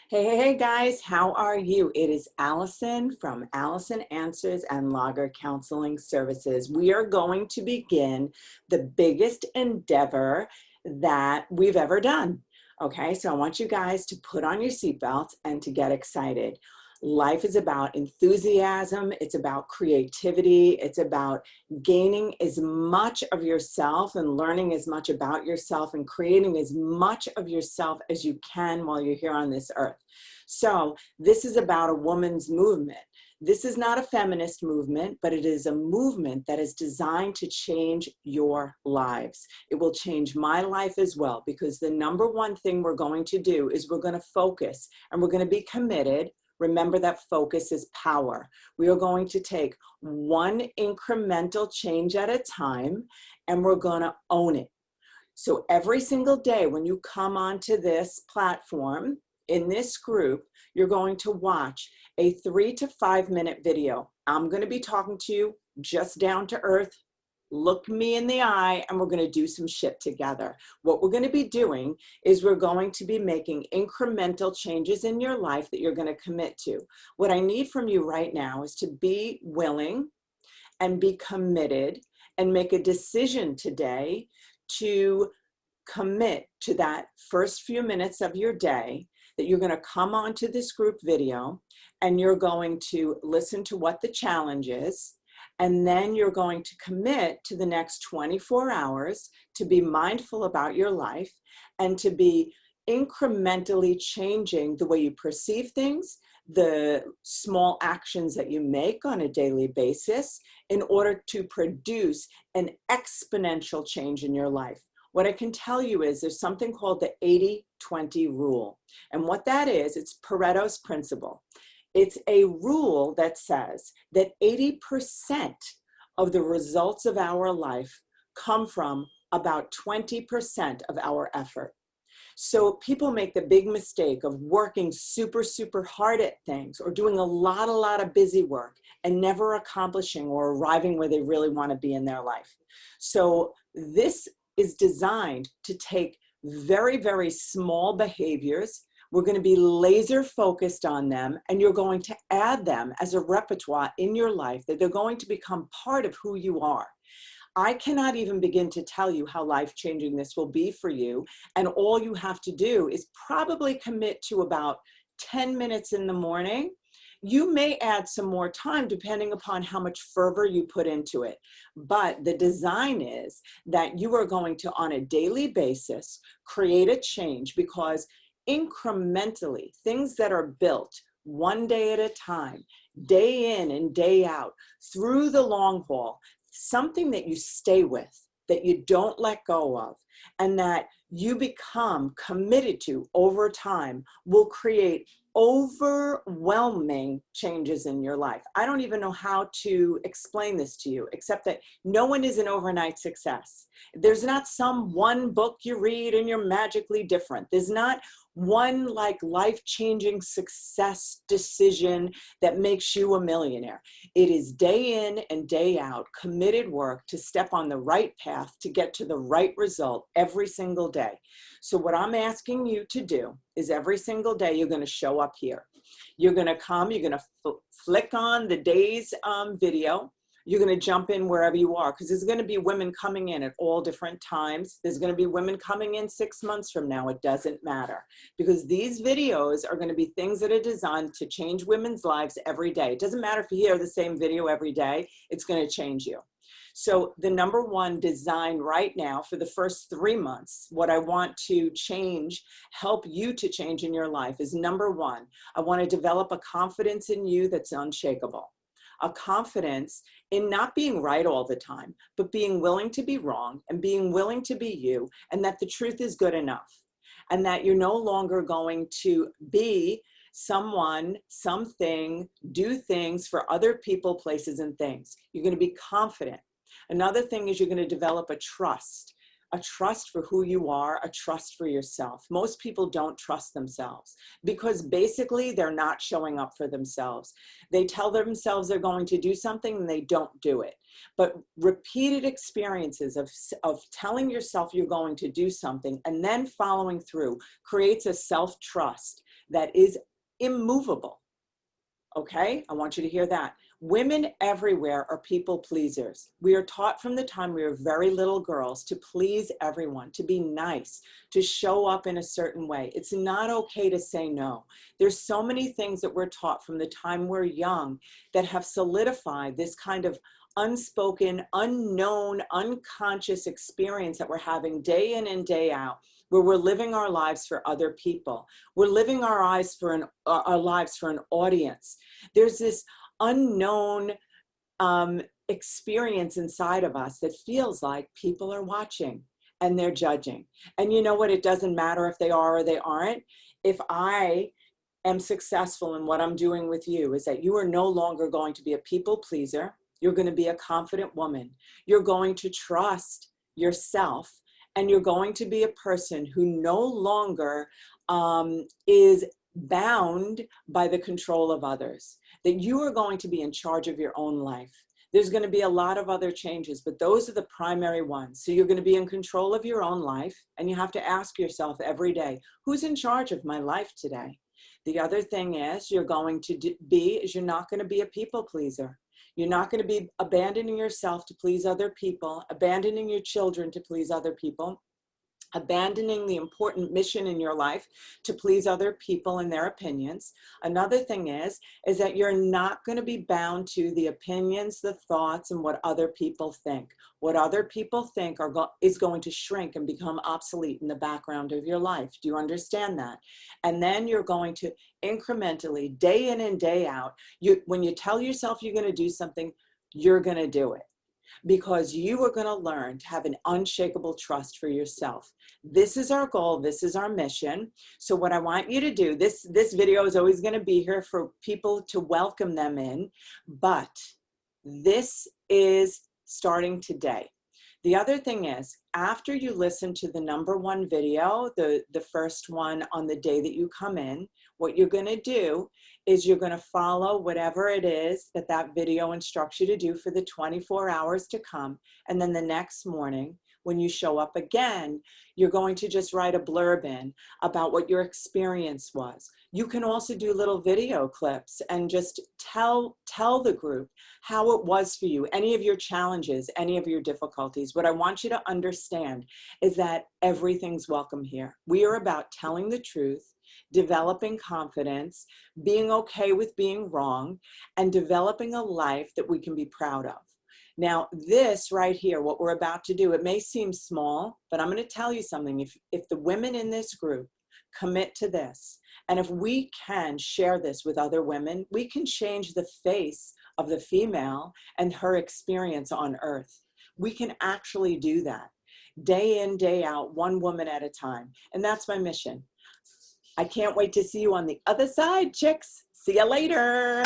Hey guys, how are you? It is Allison from Allison Answers and Lager Counseling Services. We are going to begin the biggest endeavor that we've ever done. Okay, so I want you guys to put on your seatbelts and to get excited. Life is about enthusiasm, it's about creativity, it's about gaining as much of yourself and learning as much about yourself and creating as much of yourself as you can while you're here on this earth. So this is about a woman's movement. This is not a feminist movement, but it is a movement that is designed to change your lives. It will change my life as well, because the number one thing we're going to do is we're going to focus and we're going to be committed. Remember that focus is power. We are going to take one incremental change at a time and we're going to own it. So every single day when you come onto this platform, in this group, you're going to watch a 3 to 5 minute video. I'm going to be talking to you just down to earth. Look me in the eye and we're going to do some shit together. What we're going to be doing is we're going to be making incremental changes in your life that you're going to commit to. What I need from you right now is to be willing and be committed and make a decision today to commit to that first few minutes of your day, that you're going to come onto this group video and you're going to listen to what the challenge is. And then you're going to commit to the next 24 hours to be mindful about your life and to be incrementally changing the way you perceive things, the small actions that you make on a daily basis in order to produce an exponential change in your life. What I can tell you is there's something called the 80-20 rule. And what that is, it's Pareto's principle. It's a rule that says that 80% of the results of our life come from about 20% of our effort. So people make the big mistake of working super, super hard at things or doing a lot of busy work and never accomplishing or arriving where they really want to be in their life. So this is designed to take very, very small behaviors. We're going to be laser focused on them, and you're going to add them as a repertoire in your life that they're going to become part of who you are. I cannot even begin to tell you how life-changing this will be for you. And all you have to do is probably commit to about 10 minutes in the morning. You may add some more time depending upon how much fervor you put into it. But the design is that you are going to, on a daily basis, create a change, because incrementally, things that are built one day at a time, day in and day out, through the long haul, something that you stay with, that you don't let go of, and that you become committed to over time will create overwhelming changes in your life. I don't even know how to explain this to you, except that no one is an overnight success. There's not some one book you read and you're magically different. There's not one like life-changing success decision that makes you a millionaire. It is day in and day out committed work to step on the right path to get to the right result every single day. So what I'm asking you to do is every single day you're going to show up here. You're going to come, you're going to flick on the day's video. You're going to jump in wherever you are, because there's going to be women coming in at all different times. There's going to be women coming in 6 months from now. It doesn't matter, because these videos are going to be things that are designed to change women's lives every day. It doesn't matter if you hear the same video every day. It's going to change you. So the number one design right now for the first 3 months, what I want to change, help you to change in your life is, number one, I want to develop a confidence in you that's unshakable. A confidence in not being right all the time, but being willing to be wrong and being willing to be you, and that the truth is good enough, and that you're no longer going to be someone, something, do things for other people, places, and things. You're going to be confident. Another thing is you're going to develop a trust. a trust for who you are, a trust for yourself. Most people don't trust themselves because basically they're not showing up for themselves. They tell themselves they're going to do something and they don't do it. But repeated experiences of telling yourself you're going to do something and then following through creates a self-trust that is immovable. Okay, I want you to hear that. Women everywhere are people pleasers. We are taught from the time we were very little girls to please everyone, to be nice, to show up in a certain way. It's not okay to say no. There's so many things that we're taught from the time we're young that have solidified this kind of unspoken, unknown, unconscious experience that we're having day in and day out, where we're living our lives for other people. We're living our lives for an audience. There's this unknown experience inside of us that feels like people are watching and they're judging. And you know what? It doesn't matter if they are or they aren't. If I am successful in what I'm doing with you, is that you are no longer going to be a people pleaser. You're going to be a confident woman. You're going to trust yourself, and you're going to be a person who no longer is bound by the control of others, that you are going to be in charge of your own life. There's going to be a lot of other changes, but those are the primary ones. So you're going to be in control of your own life, and you have to ask yourself every day, who's in charge of my life today? The other thing is you're not going to be a people pleaser. You're not going to be abandoning yourself to please other people, abandoning your children to please other people, abandoning the important mission in your life to please other people and their opinions. Another thing is that you're not going to be bound to the opinions, the thoughts, and what other people think. What other people think is going to shrink and become obsolete in the background of your life. Do you understand that? And then you're going to incrementally, day in and day out, when you tell yourself you're going to do something, you're going to do it. Because you are going to learn to have an unshakable trust for yourself. This is our goal. This is our mission. So what I want you to do, this video is always going to be here for people to welcome them in, but this is starting today. The other thing is, after you listen to the #1 video, the first one on the day that you come in, what you're going to do is you're going to follow whatever it is that video instructs you to do for the 24 hours to come. And then the next morning, when you show up again, you're going to just write a blurb in about what your experience was. You can also do little video clips and just tell the group how it was for you, any of your challenges, any of your difficulties. What I want you to understand is that everything's welcome here. We are about telling the truth, developing confidence, being okay with being wrong, and developing a life that we can be proud of. Now, this right here, what we're about to do, it may seem small, but I'm going to tell you something. If the women in this group commit to this, and if we can share this with other women, we can change the face of the female and her experience on earth. We can actually do that day in, day out, one woman at a time. And that's my mission. I can't wait to see you on the other side, chicks. See you later.